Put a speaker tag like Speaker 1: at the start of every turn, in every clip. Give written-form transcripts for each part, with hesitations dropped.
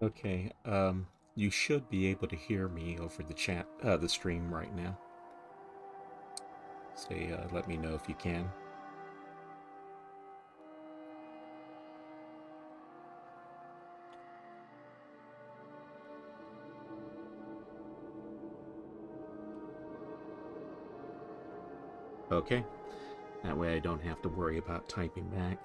Speaker 1: Okay, you should be able to hear me over the chat, the stream right now. Say, let me know if you can. Okay, that way I don't have to worry about typing back.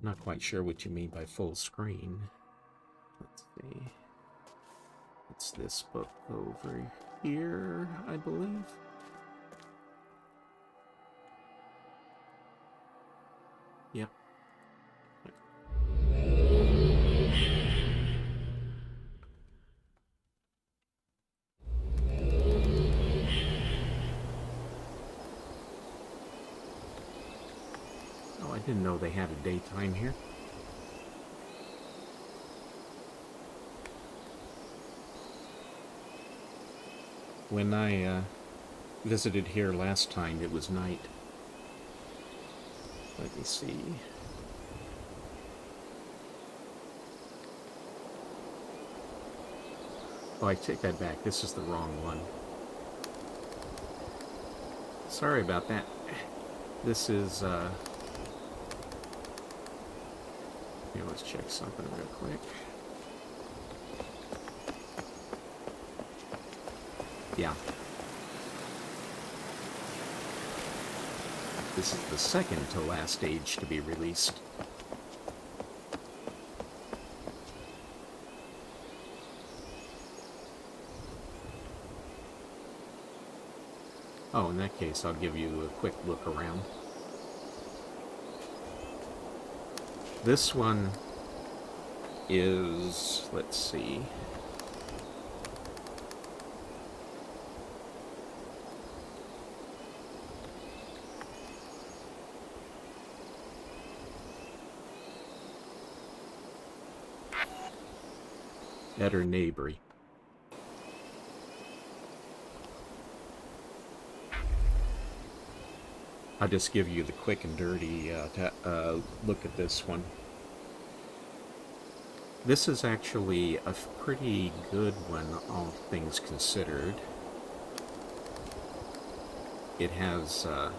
Speaker 1: Not quite sure what you mean by full screen. Let's see. It's this book over here, I believe. Yep. Oh, I didn't know they had a daytime here. When I visited here last time, it was night. Let me see. Oh, I take that back. This is the wrong one. Sorry about that. This is, here, let's check something real quick. Yeah. This is the second to last stage to be released. Oh, in that case, I'll give you a quick look around. This one is, let's see. Better Neighbory. I'll just give you the quick and dirty look at this one. This is actually a pretty good one, all things considered. It has a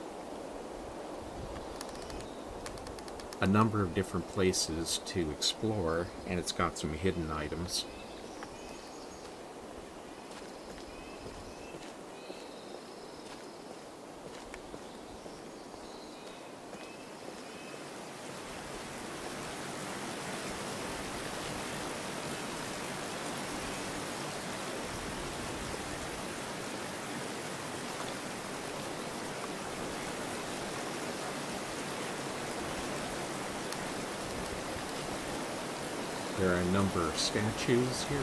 Speaker 1: number of different places to explore, and it's got some hidden items. There are a number of statues here.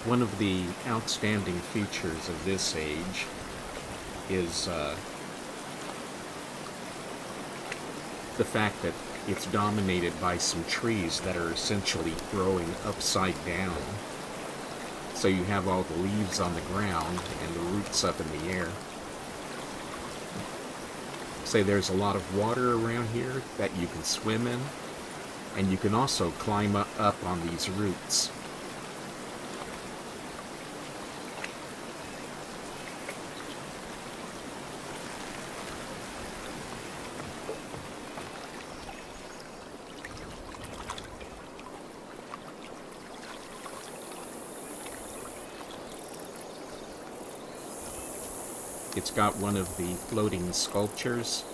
Speaker 1: One of the outstanding features of this age is the fact that it's dominated by some trees that are essentially growing upside down. So you have all the leaves on the ground and the roots up in the air. Say there's a lot of water around here that you can swim in, and you can also climb up on these roots. It's got one of the floating sculptures.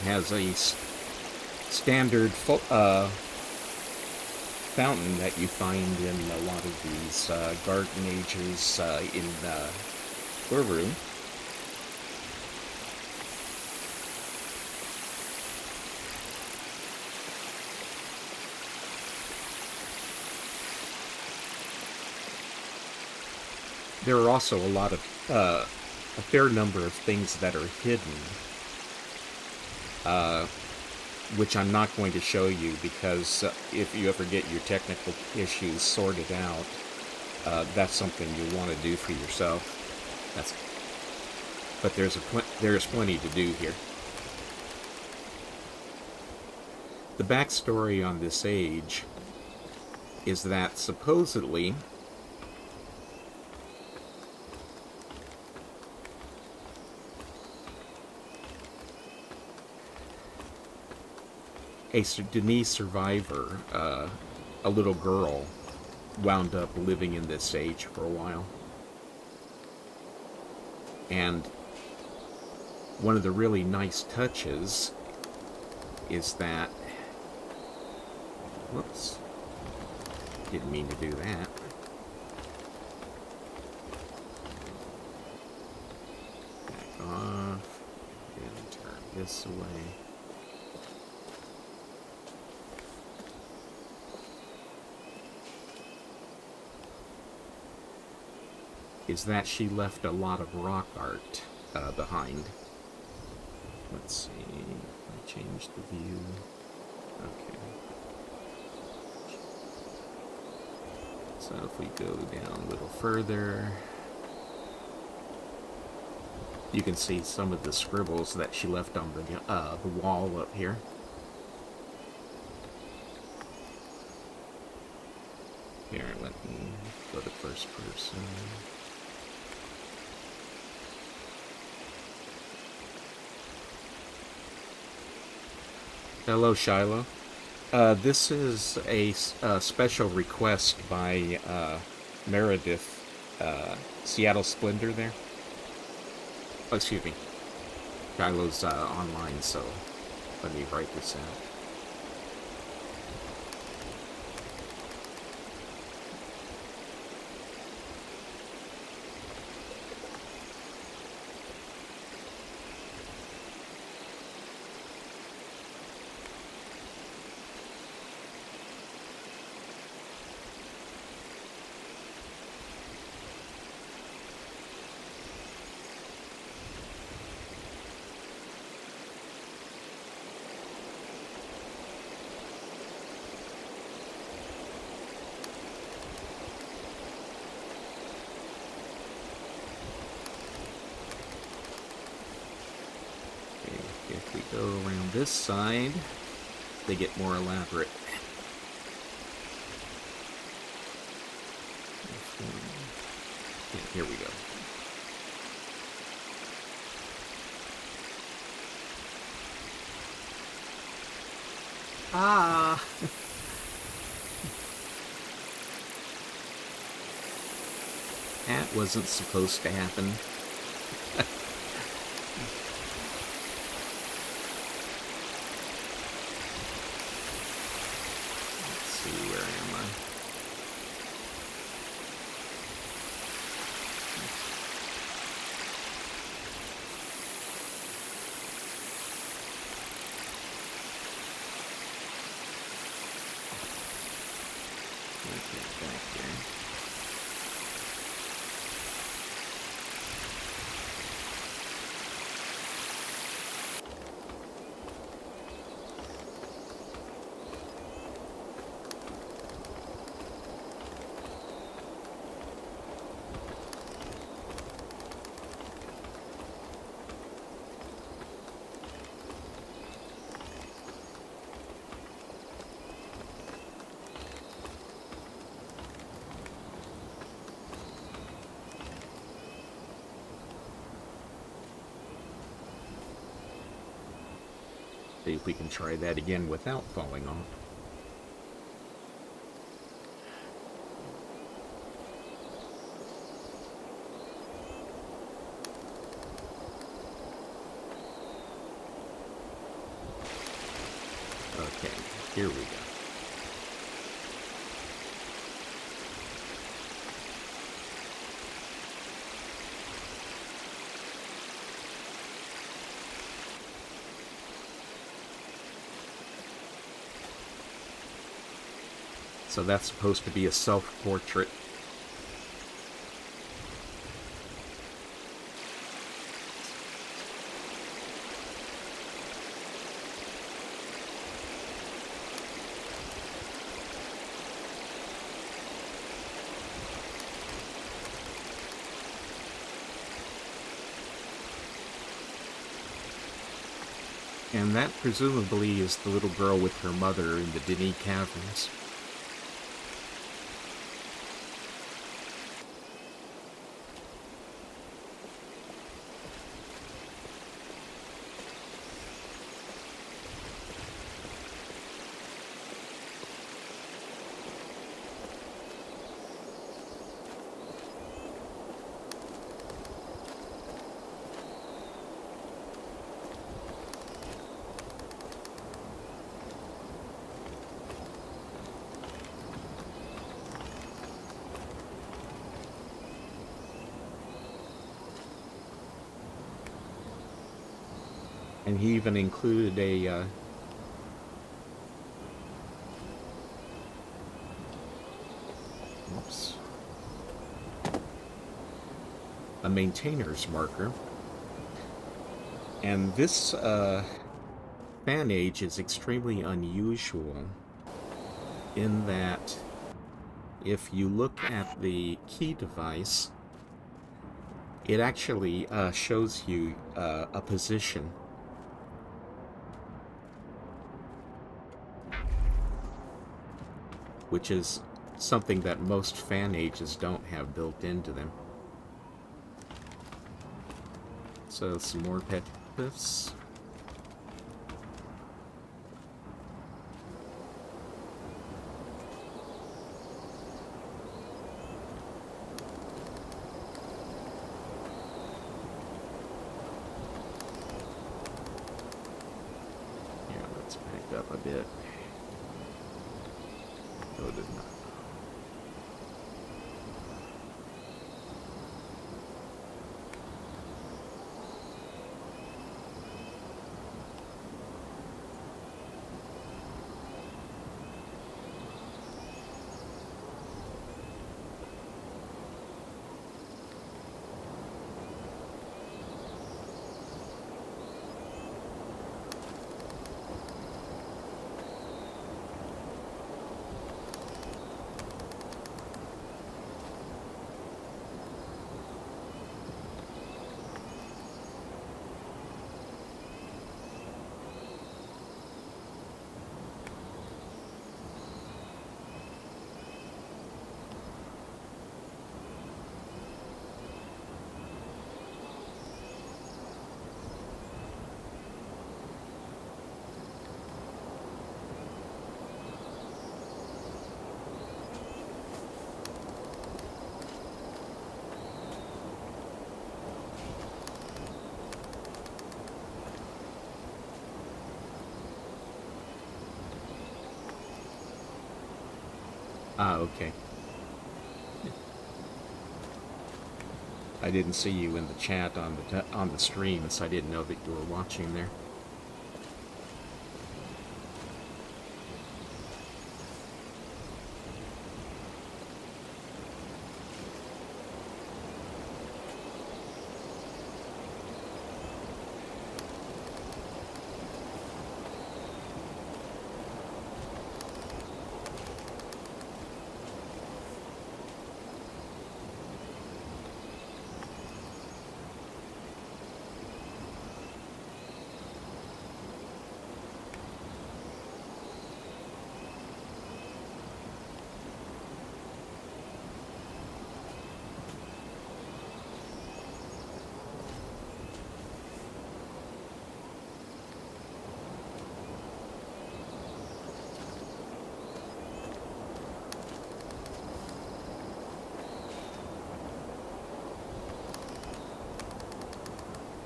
Speaker 1: has a standard fountain that you find in a lot of these garden ages in Uru. There are also a fair number of things that are hidden, which I'm not going to show you because if you ever get your technical issues sorted out, that's something you want to do for yourself. But there's plenty to do here. The backstory on this age is that supposedly a Denise survivor, a little girl, wound up living in this age for a while. And one of the really nice touches is that... Whoops. Didn't mean to do that. Back off. And turn this away. Is that she left a lot of rock art behind. Let's see. I changed the view. Okay. So if we go down a little further, you can see some of the scribbles that she left on the wall up here. Here, let me go to first person. Hello, Shiloh. This is a special request by Meredith, Seattle Splendor there. Oh, excuse me. Shiloh's online, so let me write this out. If we go around this side, they get more elaborate. Yeah, here we go. Ah! That wasn't supposed to happen. See if we can try that again without falling off. So that's supposed to be a self-portrait. And that presumably is the little girl with her mother in the Denis Caverns. And he even included a maintainer's marker. And this fan age is extremely unusual in that if you look at the key device, it actually shows you a position. Which is something that most fan ages don't have built into them. So some more petroglyphs. Yeah, let's back up a bit. Ah, okay. I didn't see you in the chat on the stream, so I didn't know that you were watching there.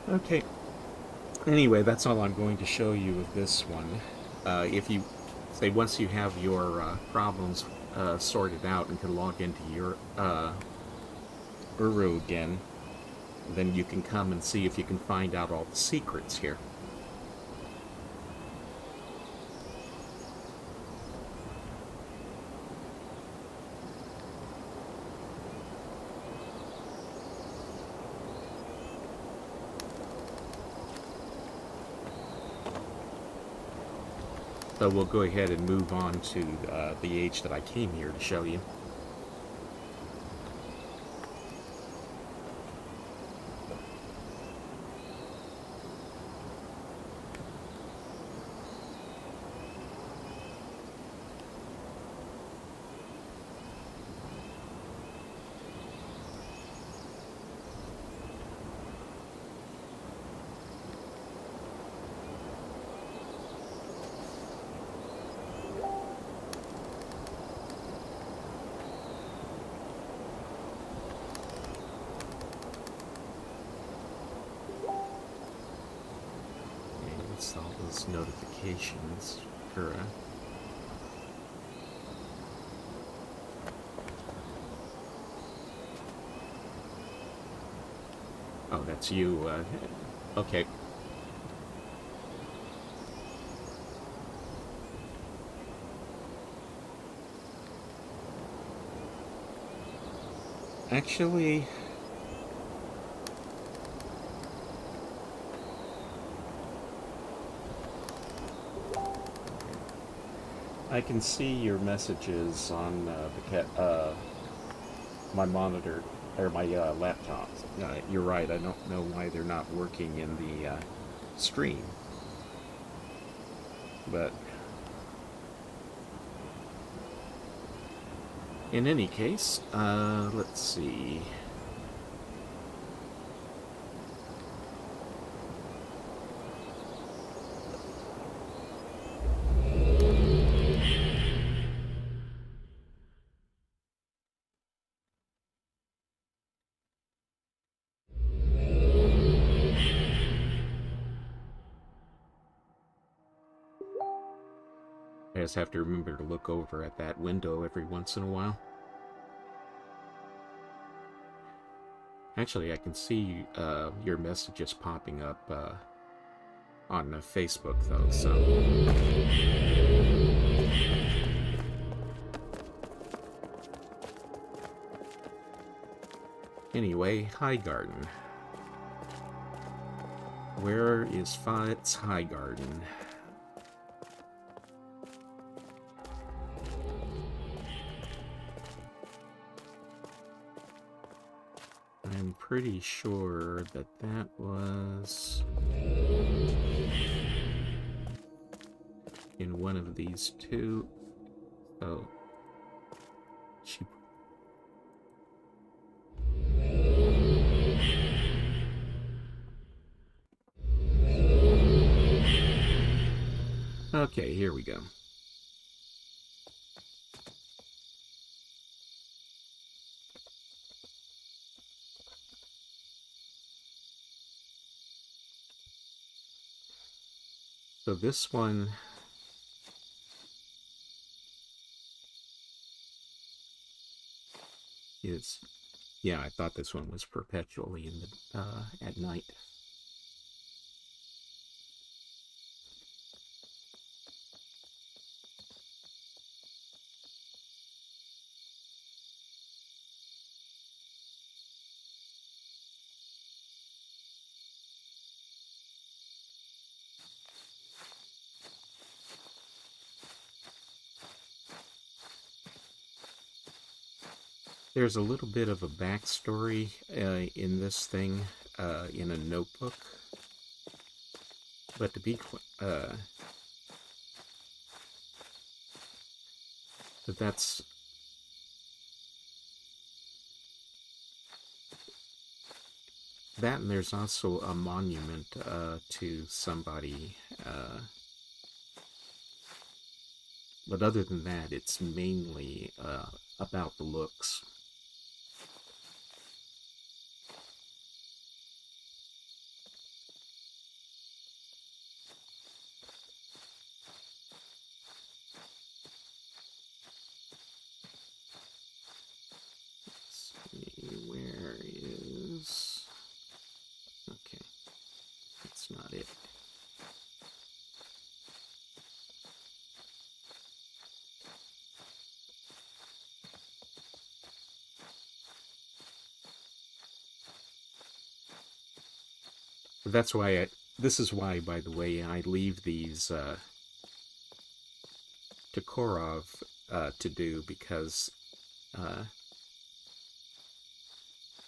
Speaker 1: Okay. Anyway, that's all I'm going to show you with this one. If you say once you have your problems sorted out and can log into your Uru again, then you can come and see if you can find out all the secrets here. So we'll go ahead and move on to the age that I came here to show you. All those notifications, correct? Oh, that's you. Okay. Actually, I can see your messages on my monitor or my laptop. You're right. I don't know why they're not working in the stream, but in any case, let's see. I just have to remember to look over at that window every once in a while. Actually, I can see your messages popping up on Facebook, though, so... Anyway, Highgarden. Where is Faets Highgarden? I'm pretty sure that that was in one of these two. Oh, she. Okay, here we go. So this one is, yeah, I thought this one was perpetually in the at night. There's a little bit of a backstory in this thing, in a notebook. But to be but that's that, and there's also a monument to somebody. But other than that, it's mainly about the looks. Where is... Okay, that's not it. That's why this is why, by the way, I leave these Korov to do, because uh,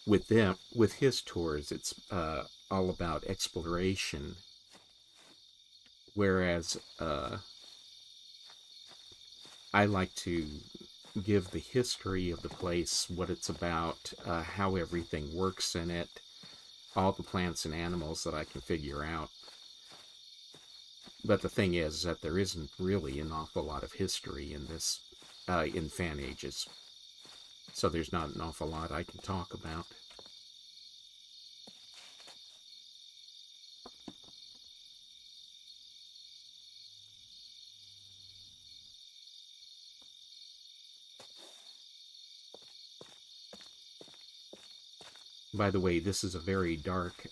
Speaker 1: with his tours, it's all about exploration, whereas I like to give the history of the place, what it's about, how everything works in it, all the plants and animals that I can figure out. But the thing is that there isn't really an awful lot of history in this, in Fan Ages. So there's not an awful lot I can talk about. By the way, this is a very dark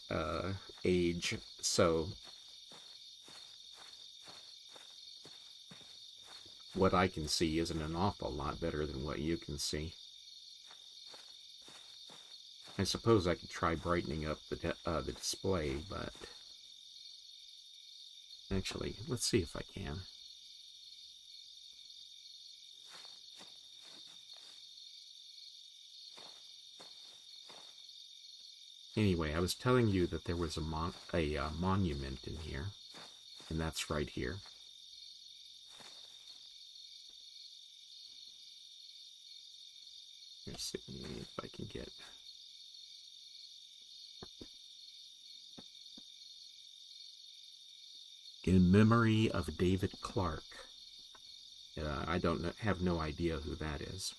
Speaker 1: age, so what I can see isn't an awful lot better than what you can see. I suppose I could try brightening up the display, but actually, let's see if I can. Anyway, I was telling you that there was a monument in here, and that's right here. Let's see if I can get... In memory of David Clark. I have no idea who that is.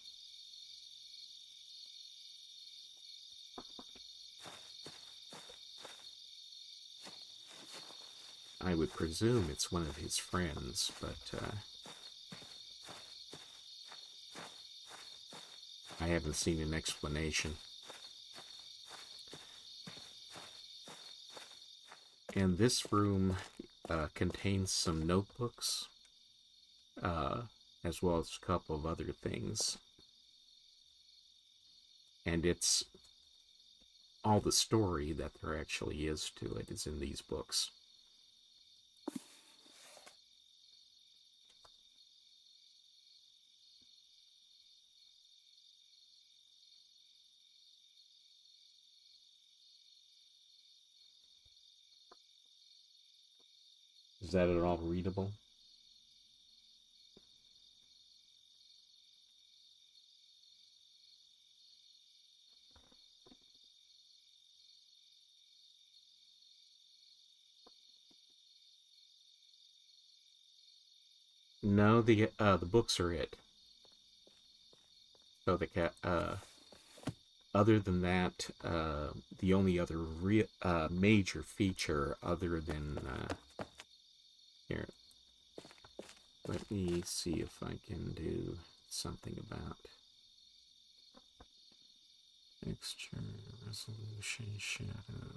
Speaker 1: I would presume it's one of his friends, but I haven't seen an explanation. And this room contains some notebooks, as well as a couple of other things. And it's all the story that there actually is to it is in these books. Is that at all readable? No, the books are it. So other than that, the only other major feature, other than here, let me see if I can do something about texture, resolution, shadow,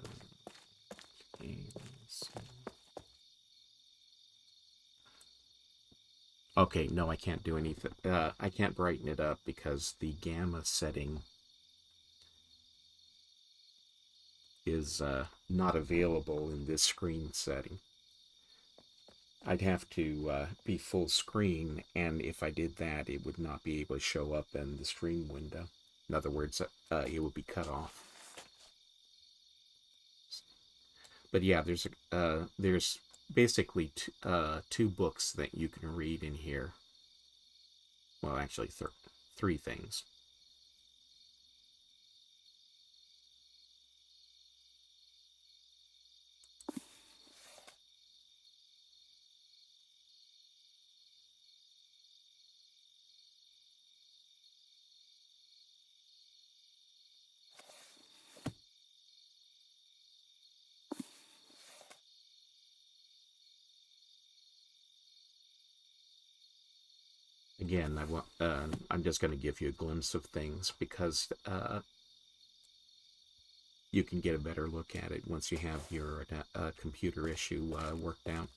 Speaker 1: games. Okay, no, I can't do anything. I can't brighten it up because the gamma setting is not available in this screen setting. I'd have to be full screen, and if I did that, it would not be able to show up in the stream window. In other words, it would be cut off. But yeah, there's basically two books that you can read in here. Well, actually, three things. Again, I'm just going to give you a glimpse of things because you can get a better look at it once you have your computer issue worked out.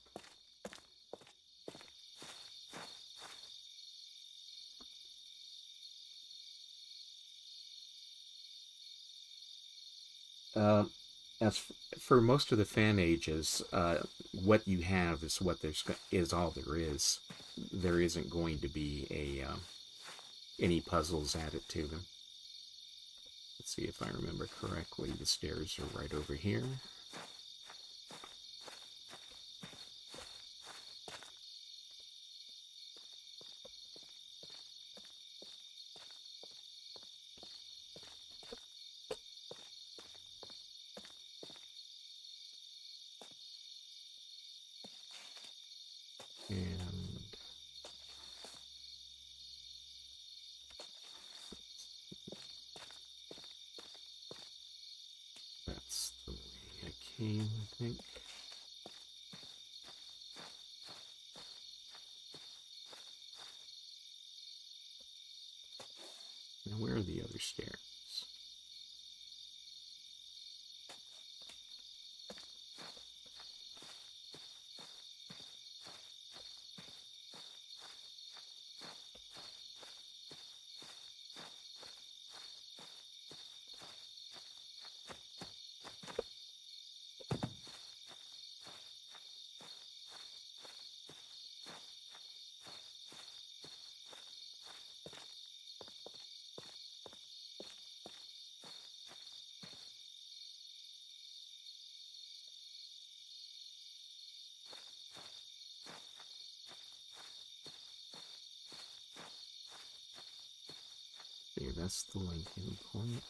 Speaker 1: As for most of the Fan Ages, what you have is is all there is. there isn't going to be any puzzles added to them. Let's see if I remember correctly. The stairs are right over here. And that's the way I came, I think. Now, where are the other stairs? There, that's the linking point.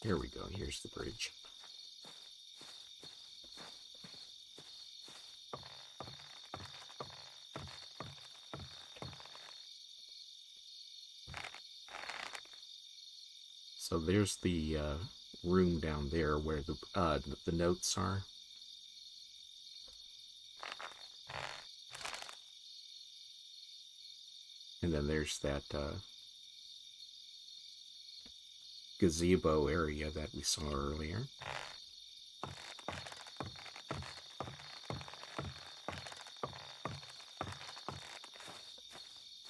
Speaker 1: Here we go, here's the bridge. So there's the room down there where the notes are. And then there's that gazebo area that we saw earlier.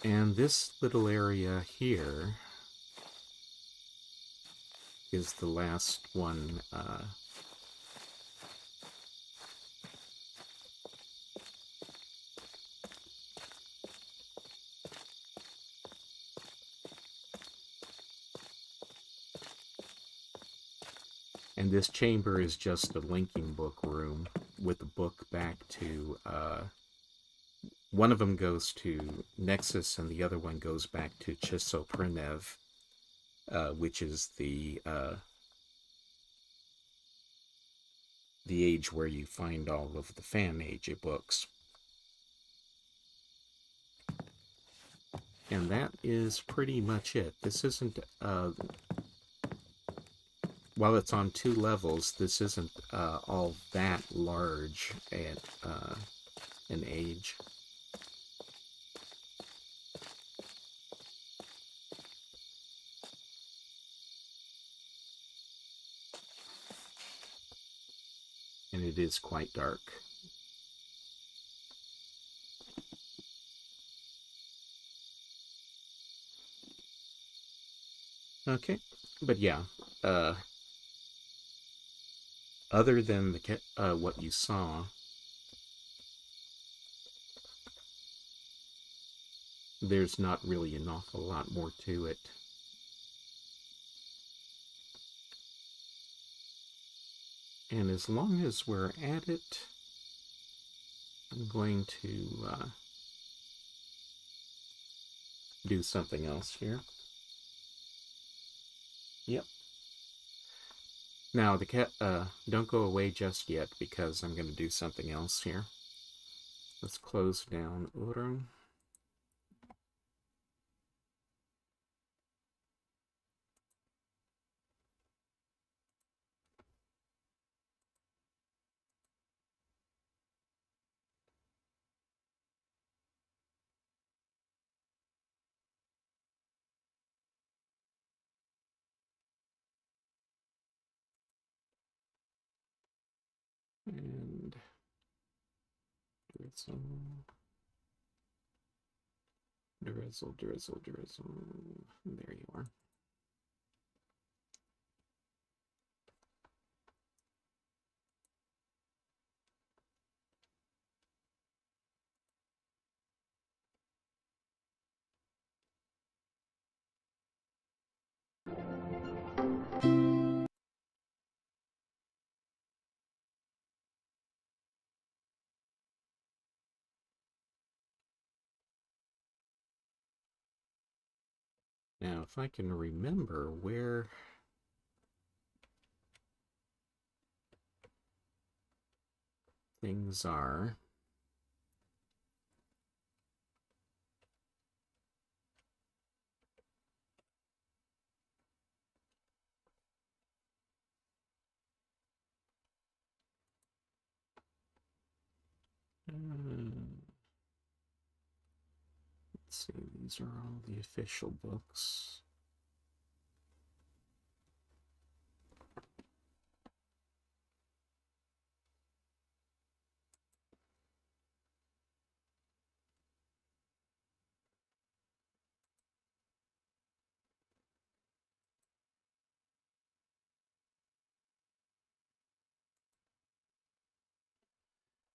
Speaker 1: And this little area here is the last one and this chamber is just a linking book room with a book back to one of them goes to Nexus and the other one goes back to Chisoprenev, which is the age where you find all of the fan age books. And that is pretty much it. This isn't, while it's on 2 levels, this isn't all that large at an age. And it is quite dark. Okay, but yeah, other than the what you saw, there's not really an awful lot more to it. And as long as we're at it, I'm going to do something else here. Yep. Now, the cat, don't go away just yet, because I'm going to do something else here. Let's close down Urung. And drizzle, drizzle, drizzle, drizzle. There you are. Now, if I can remember where things are. Let's see, these are all the official books.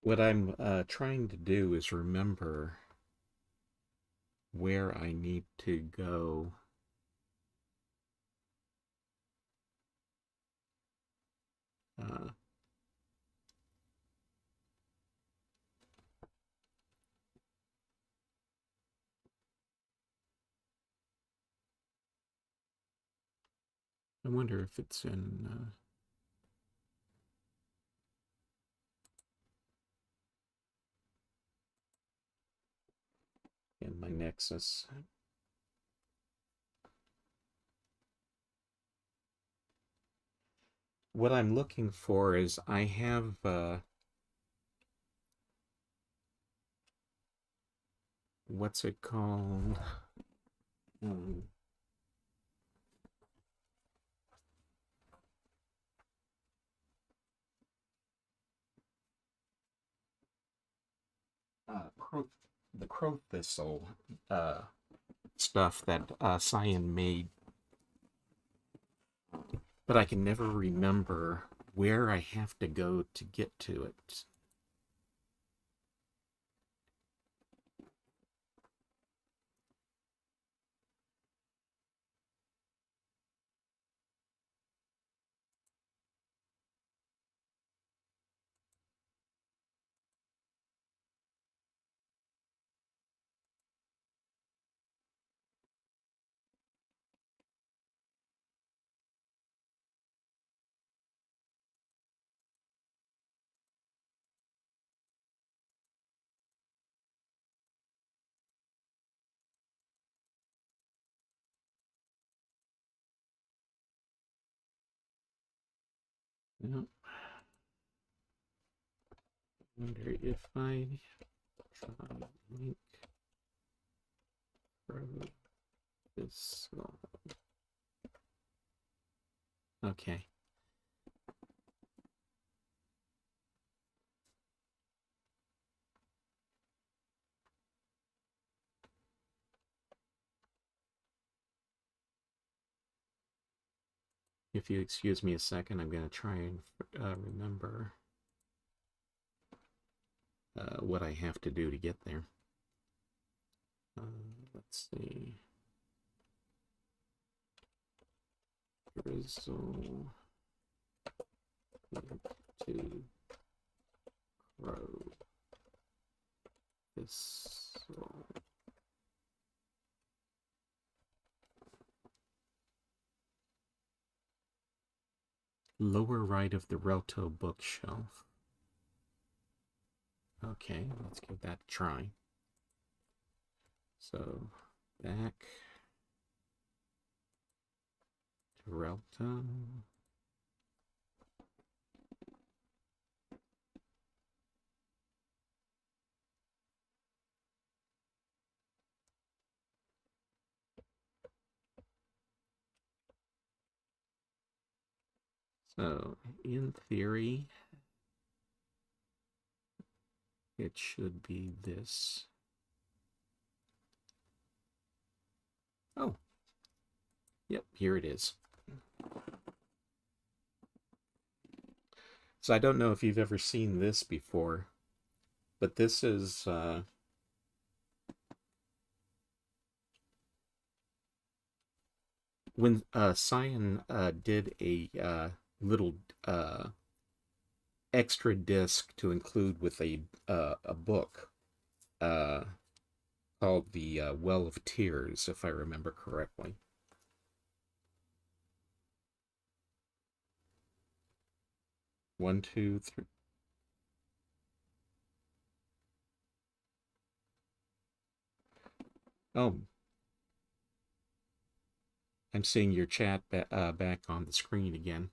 Speaker 1: What I'm trying to do is remember where I need to go. I wonder if it's in my Nexus. What I'm looking for is I have what's it called? Um, the crow thistle stuff that Cyan made, but I can never remember where I have to go to get to it. Yep. Wonder if I try link from this. Okay. If you excuse me a second, I'm going to try and remember what I have to do to get there. Let's see. Drizzle to grow this. Lower right of the Relto bookshelf. Okay, let's give that a try. So, back to Relto. So, in theory, It should be this. Oh, yep, here it is. So I don't know if you've ever seen this before, but this is when Cyan did a little extra disc to include with a book uh, called the Well of Tears, if I remember correctly. One, two, three. Oh, I'm seeing your chat back on the screen again.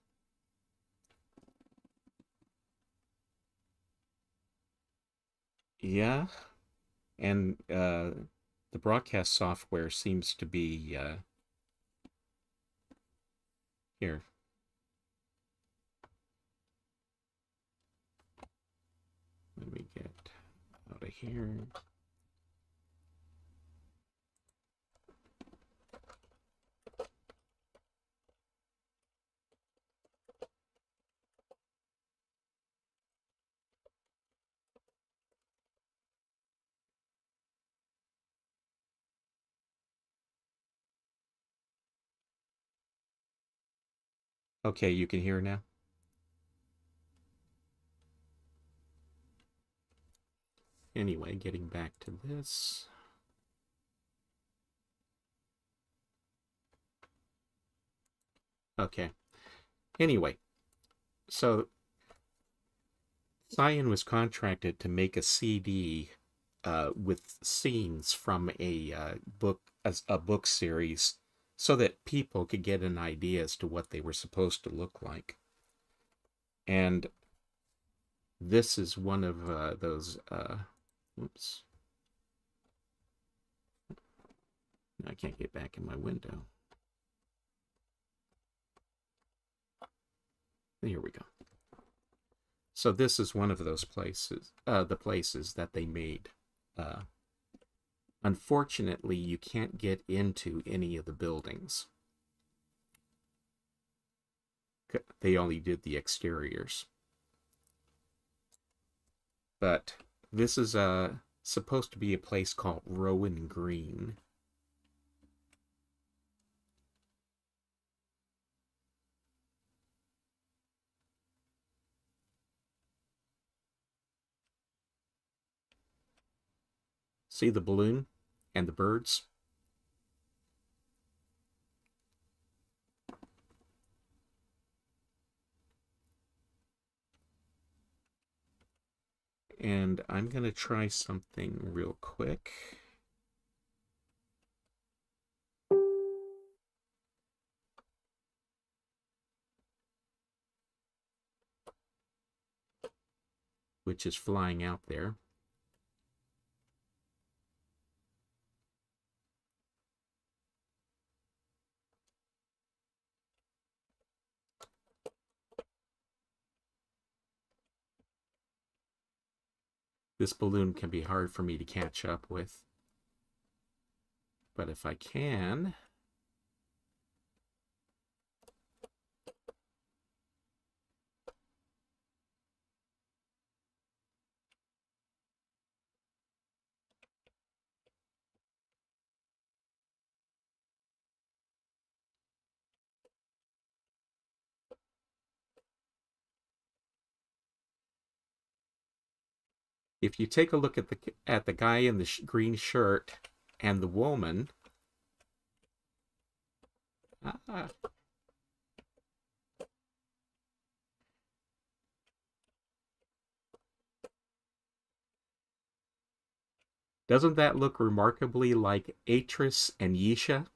Speaker 1: Yeah, and the broadcast software seems to be here. Let me get out of here. Okay, you can hear now. Anyway, getting back to this. Okay. Anyway, so Cyan was contracted to make a CD with scenes from a book series, so that people could get an idea as to what they were supposed to look like. And this is one of those. Oops. I can't get back in my window. Here we go. So this is one of those places, the places that they made. Unfortunately, you can't get into any of the buildings. They only did the exteriors. But this is supposed to be a place called Rowan Green. See the balloon and the birds? And I'm going to try something real quick. Which is flying out there. This balloon can be hard for me to catch up with. But if I can... If you take a look at the guy in the green shirt and the woman, doesn't that look remarkably like Atris and Yisha?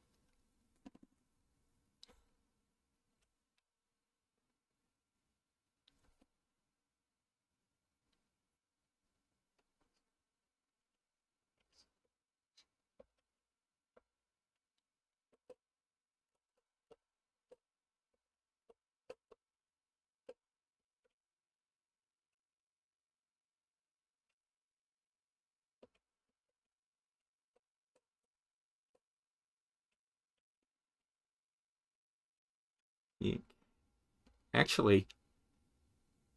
Speaker 1: Actually,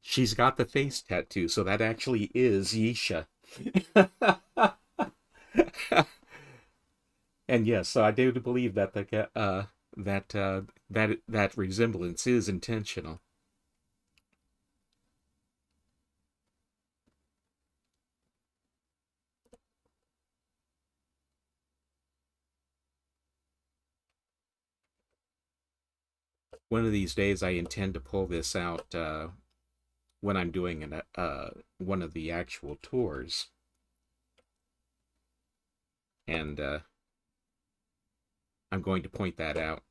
Speaker 1: she's got the face tattoo, so that actually is Yisha. And yes, so I do believe that that resemblance is intentional. One of these days, I intend to pull this out when I'm doing one of the actual tours, and I'm going to point that out.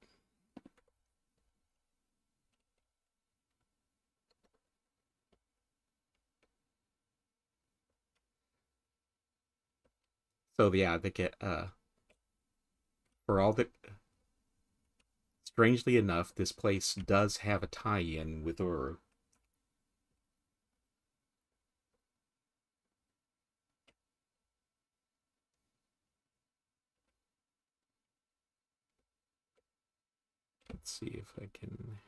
Speaker 1: So yeah, for all the strangely enough, this place does have a tie-in with Uru. Let's see if I can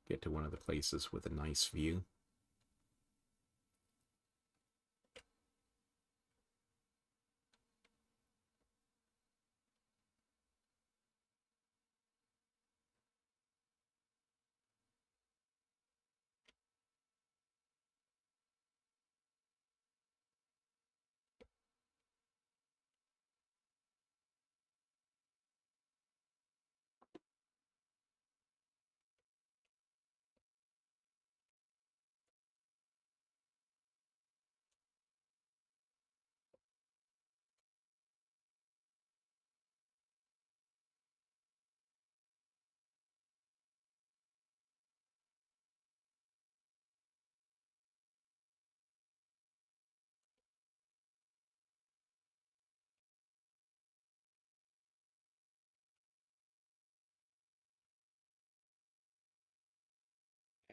Speaker 1: get to one of the places with a nice view.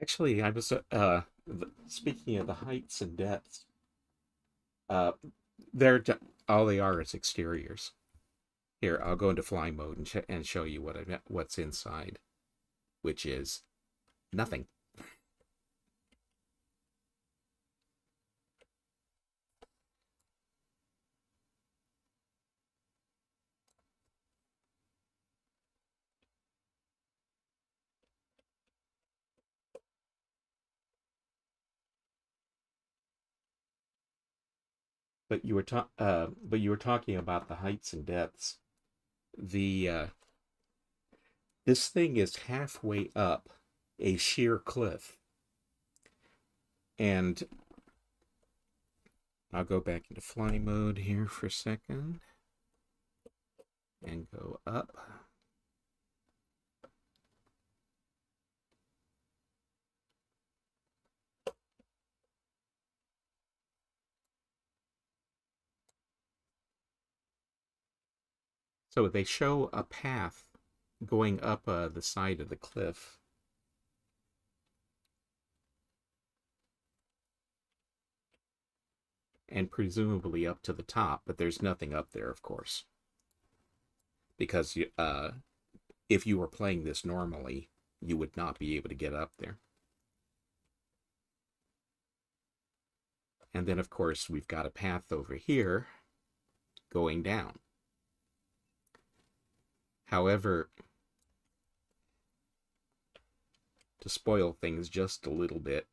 Speaker 1: Actually, I was speaking of the heights and depths. Uh, they're all they are is exteriors. Here, I'll go into fly mode and show you what's inside, which is nothing. But you were talking about the heights and depths. The This thing is halfway up a sheer cliff, and I'll go back into fly mode here for a second and go up. So they show a path going up the side of the cliff. And presumably up to the top, but there's nothing up there, of course. Because if you were playing this normally, you would not be able to get up there. And then, of course, we've got a path over here going down. However, to spoil things just a little bit,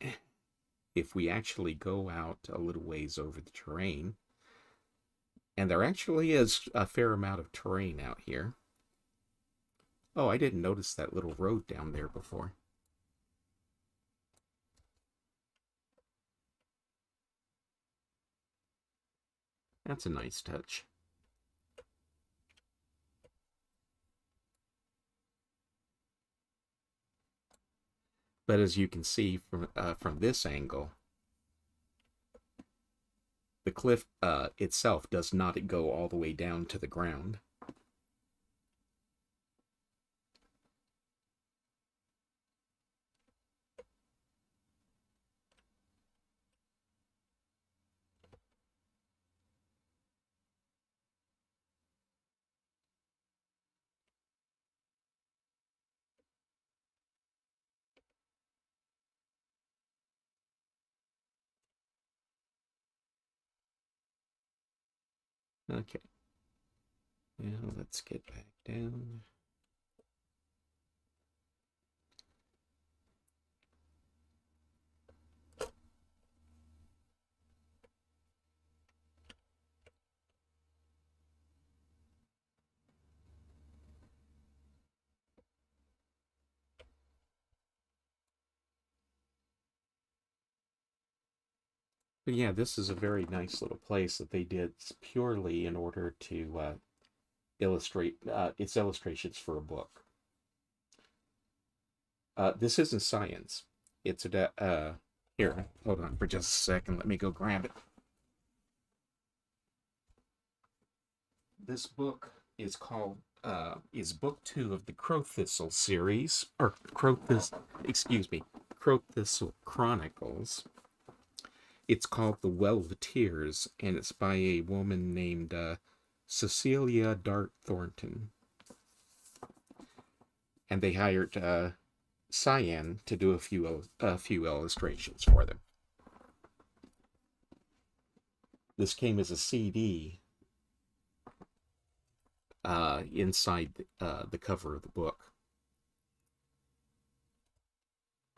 Speaker 1: if we actually go out a little ways over the terrain, and there actually is a fair amount of terrain out here. Oh, I didn't notice that little road down there before. That's a nice touch. But as you can see from this angle, the cliff itself does not go all the way down to the ground. Okay. Now let's get back down. But yeah, this is a very nice little place that they did purely in order to illustrate its illustrations for a book. This isn't science. It's a here. Hold on for just a second. Let me go grab it. This book is book two of the Crow Thistle series, or Crow Thistle Chronicles. It's called The Well of Tears, and it's by a woman named Cecilia Dart Thornton. And they hired Cyan to do a few illustrations for them. This came as a CD inside the cover of the book.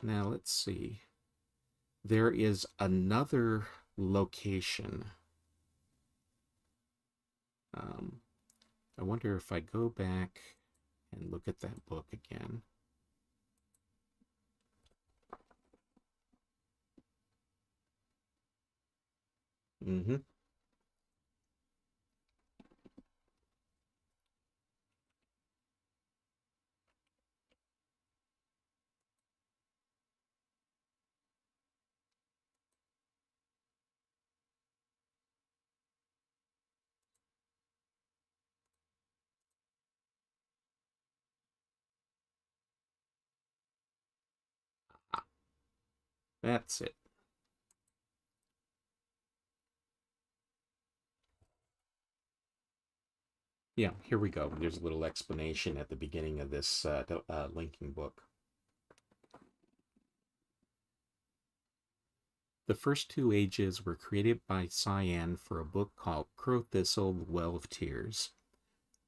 Speaker 1: Now let's see. There is another location. I wonder if I go back and look at that book again. Mm-hmm. That's it. Yeah, here we go. There's a little explanation at the beginning of this linking book. The first two ages were created by Cyan for a book called Crow Thistle, The Well of Tears.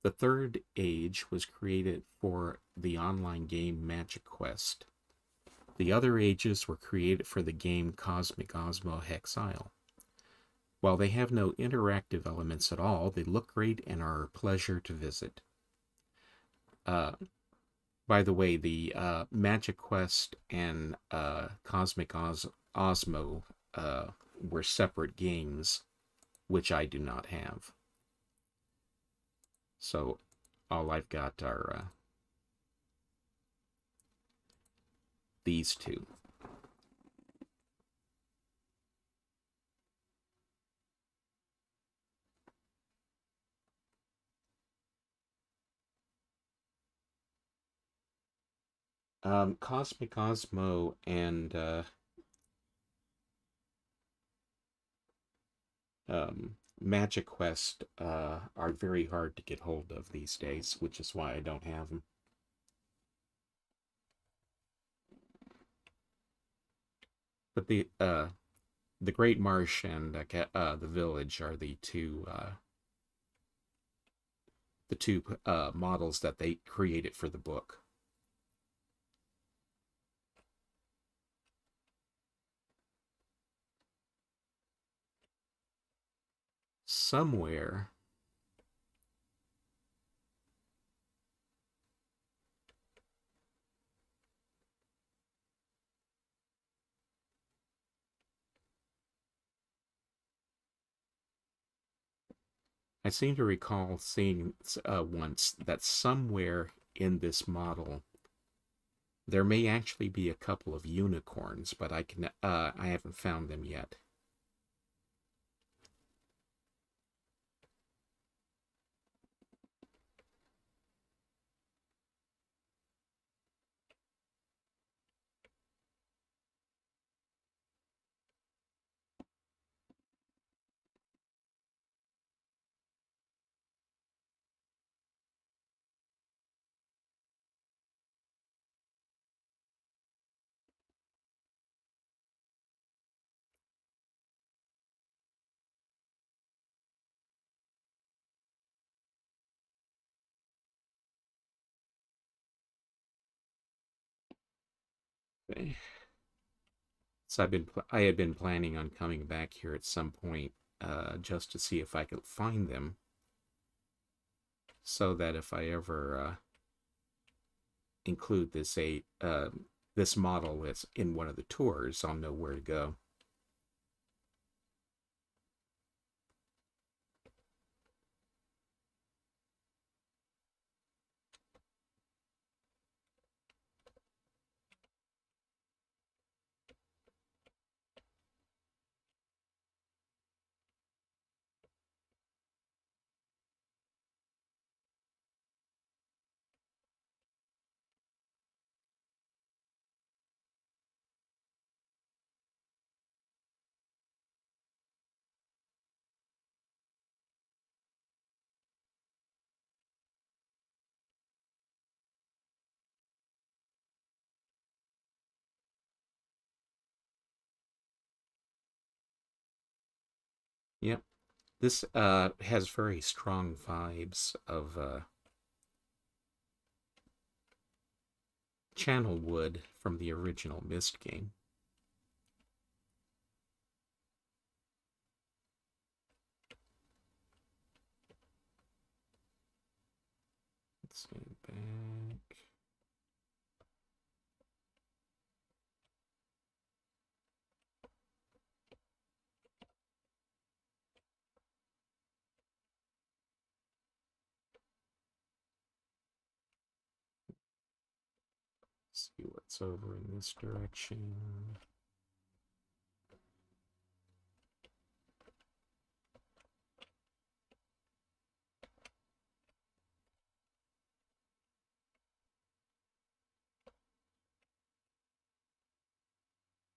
Speaker 1: The third age was created for the online game Magic Quest. The other ages were created for the game Cosmic Osmo Hexile. While they have no interactive elements at all, they look great and are a pleasure to visit. By the way, the Magic Quest and Osmo were separate games, which I do not have. So all I've got are these two. Cosmic Osmo and Magic Quest are very hard to get hold of these days, which is why I don't have them. But the Great Marsh and the Village are the two models that they created for the book. Somewhere I seem to recall seeing once that somewhere in this model there may actually be a couple of unicorns, but I haven't found them yet. So I had been planning on coming back here at some point, just to see if I could find them, so that if I ever include this model as in one of the tours, I'll know where to go. Yep, this has very strong vibes of Channel Wood from the original Myst game. Let's see, back. See what's over in this direction.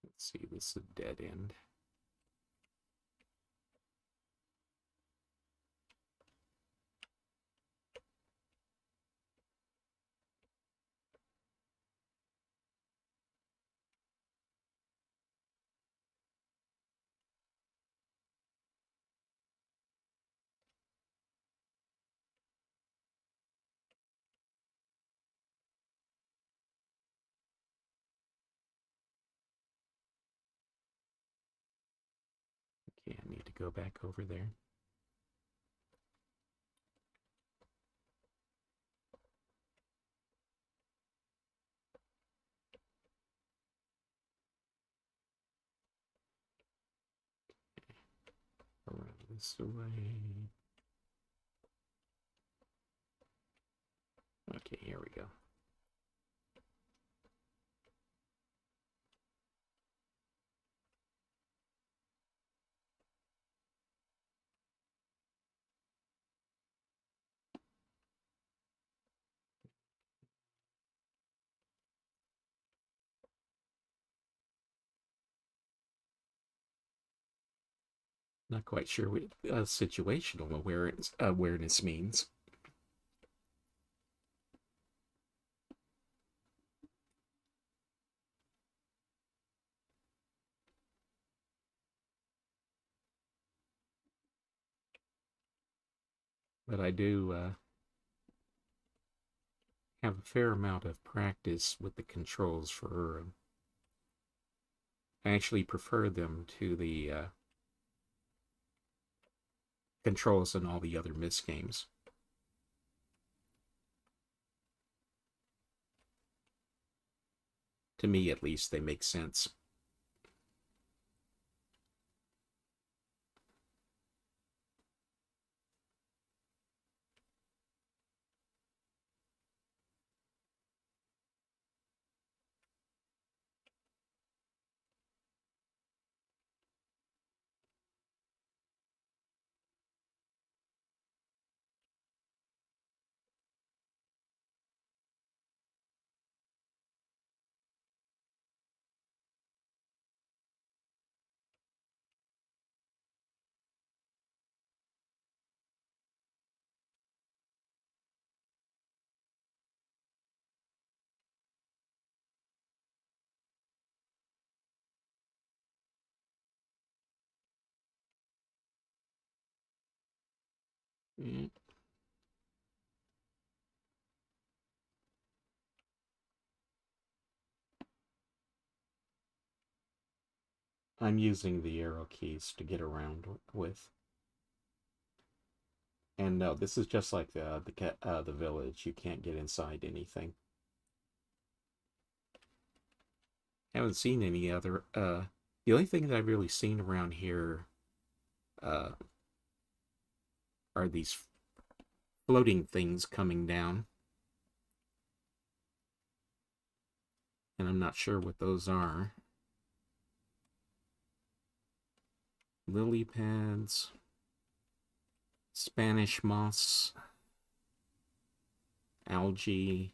Speaker 1: Let's see, this is a dead end. Okay, I need to go back over there. Around this way. Okay, here we go. Not quite sure what situational awareness means. But I do have a fair amount of practice with the controls for. I actually prefer them to the controls in all the other Myst games. To me, at least, they make sense. Mm. I'm using the arrow keys to get around with. And no, this is just like the village. You can't get inside anything. Haven't seen any other. The only thing that I've really seen around here uh, are these floating things coming down, and I'm not sure what those are. Lily pads, Spanish moss, algae,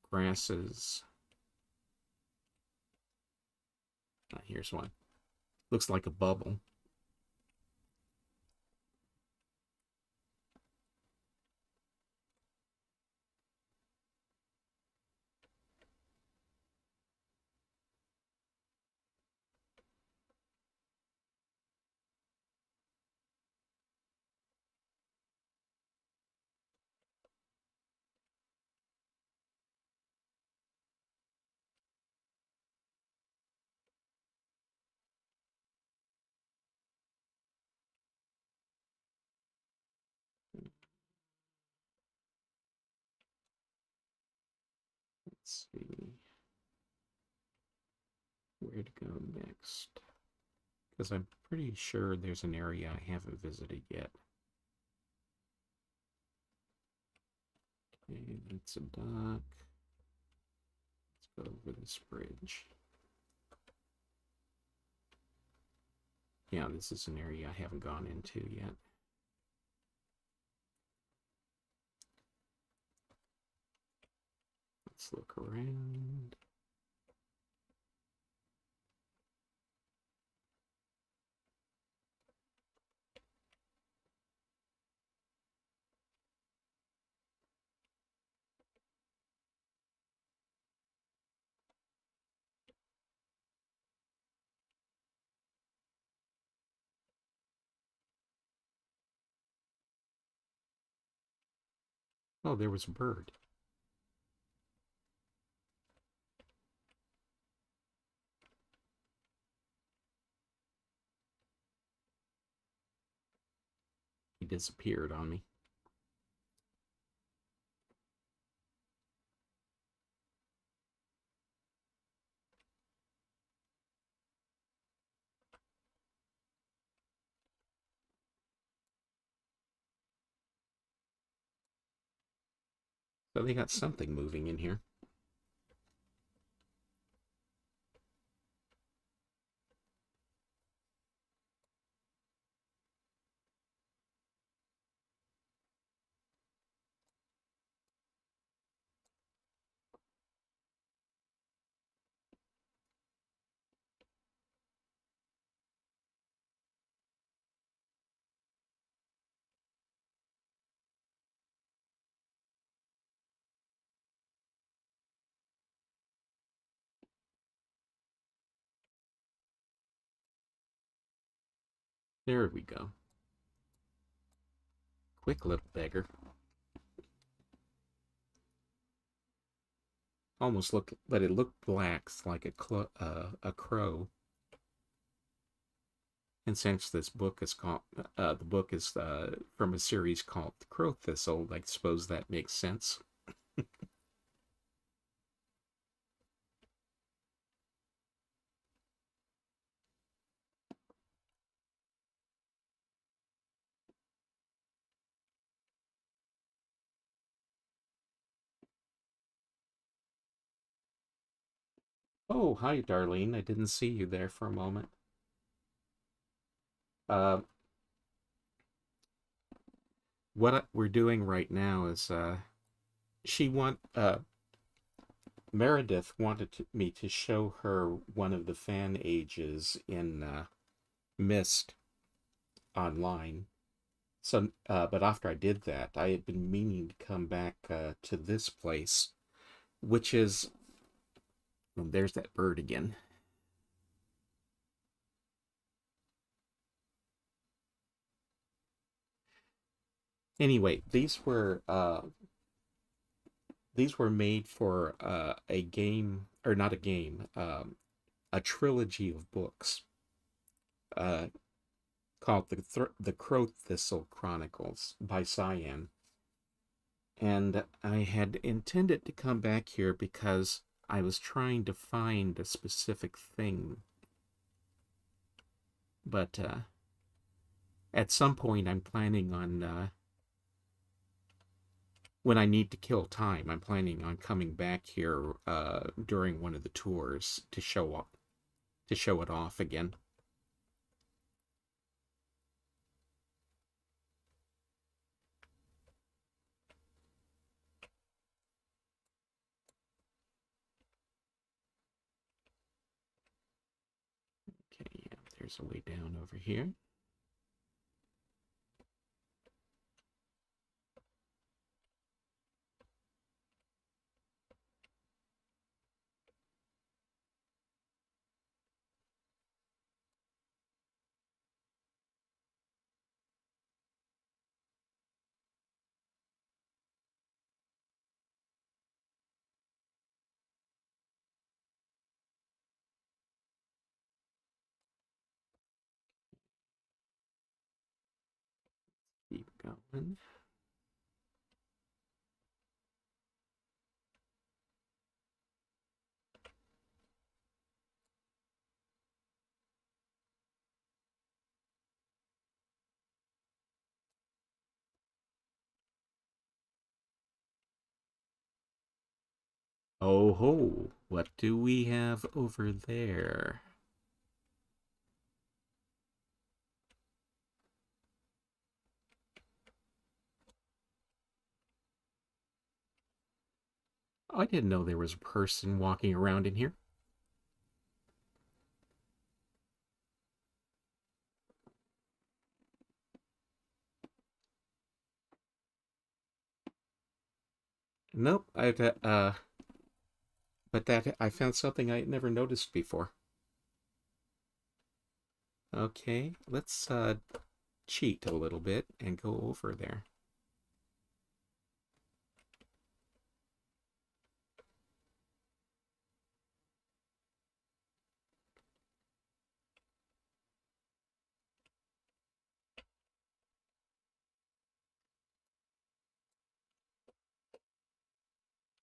Speaker 1: grasses. Here's one. Looks like a bubble. Let's see where to go next. Because I'm pretty sure there's an area I haven't visited yet. Okay, that's a dock. Let's go over this bridge. Yeah, this is an area I haven't gone into yet. Let's look around. Oh, there was a bird. He disappeared on me. So they got something moving in here. There we go. Quick little beggar. Almost looked, but it looked black, like a crow. And since this book is called, the book is from a series called The Crow Thistle, I suppose that makes sense. Oh, hi, Darlene. I didn't see you there for a moment. Uh, what we're doing right now is she want Meredith wanted me to show her one of the fan ages in Mist online. So, but after I did that, I had been meaning to come back to this place, which is, oh, there's that bird again. Anyway, these were made for a game, or not a game. a trilogy of books uh, called the Crow Thistle Chronicles by Cyan. And I had intended to come back here because I was trying to find a specific thing. But at some point, I'm planning on, when I need to kill time, I'm planning on coming back here during one of the tours to show it off again. Okay, yeah, there's a way down over here. Keep going. Oh ho, what do we have over there? I didn't know there was a person walking around in here. Nope, but that I found something I had never noticed before. Okay, let's cheat a little bit and go over there.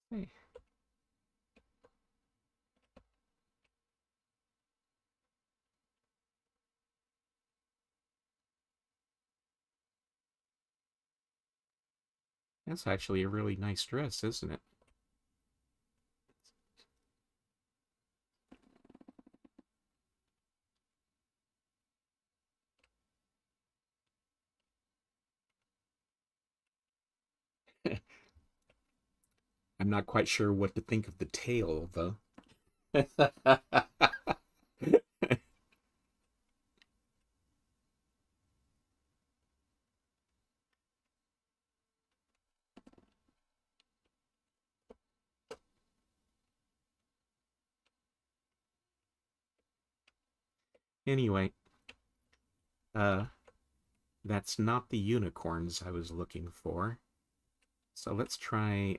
Speaker 1: Hey, that's actually a really nice dress, isn't it? I'm not quite sure what to think of the tail, though. Anyway, uh, that's not the unicorns I was looking for. So let's try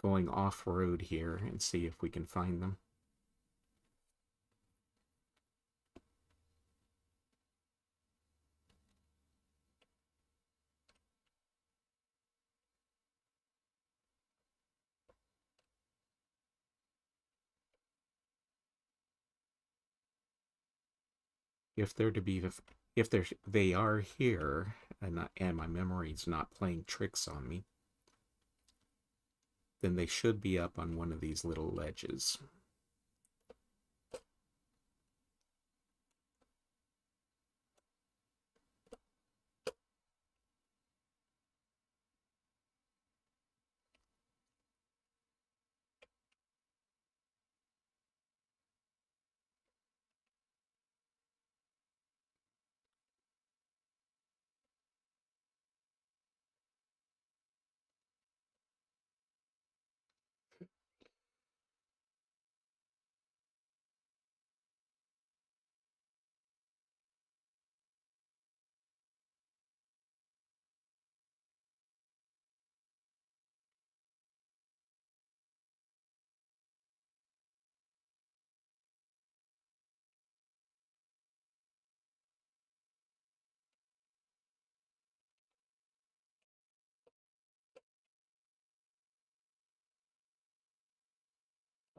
Speaker 1: going off-road here and see if we can find them. If they're to be, if they are here, and my memory's not playing tricks on me, then they should be up on one of these little ledges.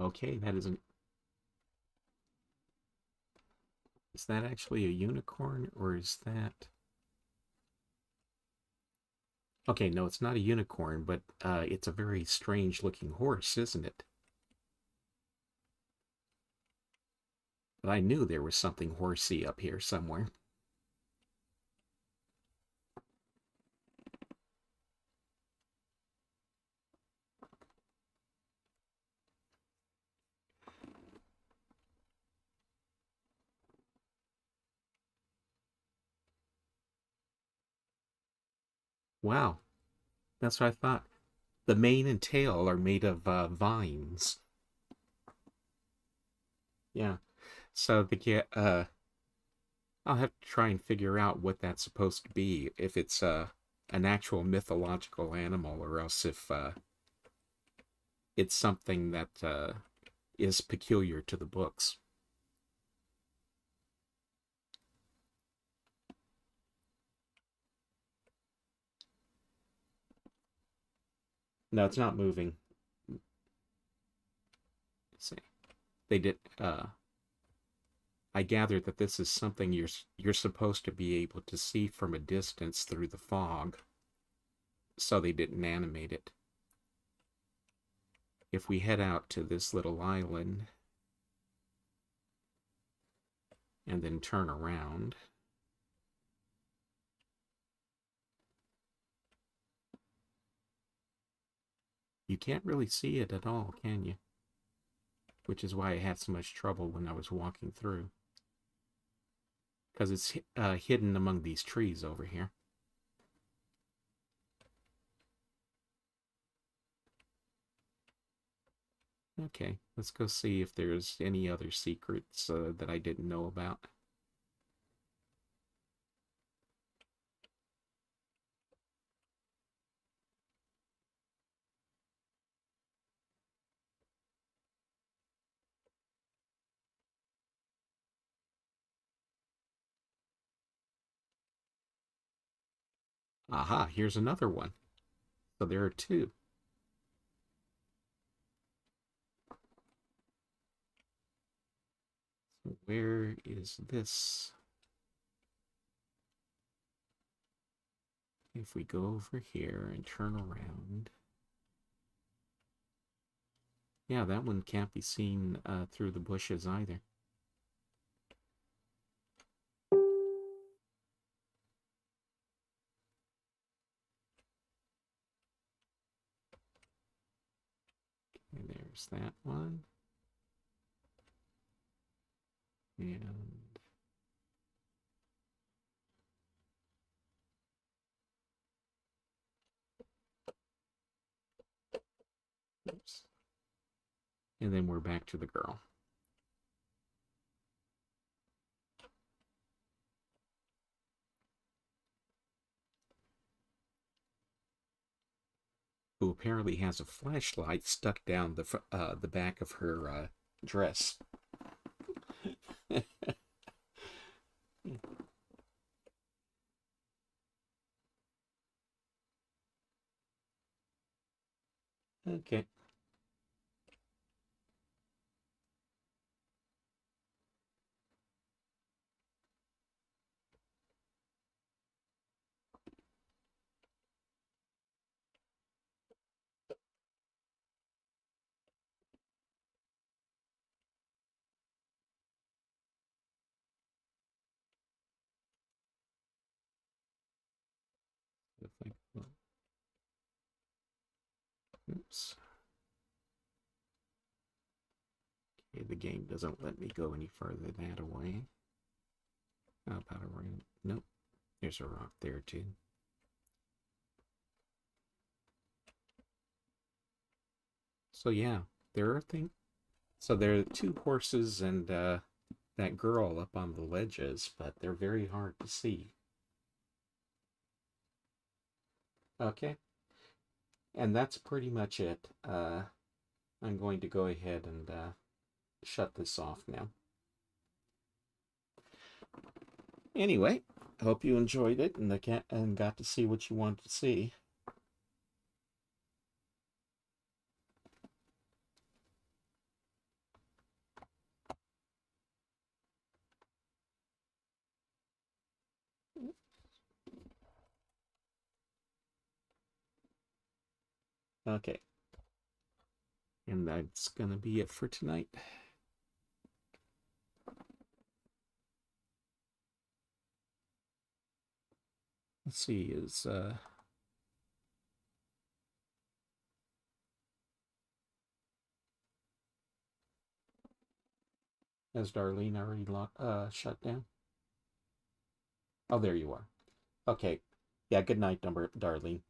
Speaker 1: Okay, that isn't. Is that actually a unicorn or is that? Okay, no, it's not a unicorn, but it's a very strange looking horse, isn't it? But I knew there was something horsey up here somewhere. Wow, that's what I thought. The mane and tail are made of vines. Yeah. So I'll have to try and figure out what that's supposed to be. If it's an actual mythological animal, or else if it's something that is peculiar to the books. No, it's not moving. Let's see, they did. I gather that this is something you're supposed to be able to see from a distance through the fog, so they didn't animate it. If we head out to this little island and then turn around, you can't really see it at all, can you? Which is why I had so much trouble when I was walking through, because it's hidden among these trees over here. Okay, let's go see if there's any other secrets that I didn't know about. Aha, here's another one. So there are two. So where is this? If we go over here and turn around. Yeah, that one can't be seen through the bushes either. And there's that one. And oops. And then we're back to the girl. Who apparently has a flashlight stuck down the back of her dress. Okay. Oops. Okay, the game doesn't let me go any further that away. How about around? Nope. There's a rock there too. So yeah, there are things. So there are two horses and that girl up on the ledges, but they're very hard to see. Okay, and that's pretty much it. I'm going to go ahead and shut this off now. Anyway, hope you enjoyed it and got to see what you wanted to see. Okay. And that's going to be it for tonight. Let's see, has Darlene already shut down? Oh, there you are. Okay. Yeah, good night, Darlene.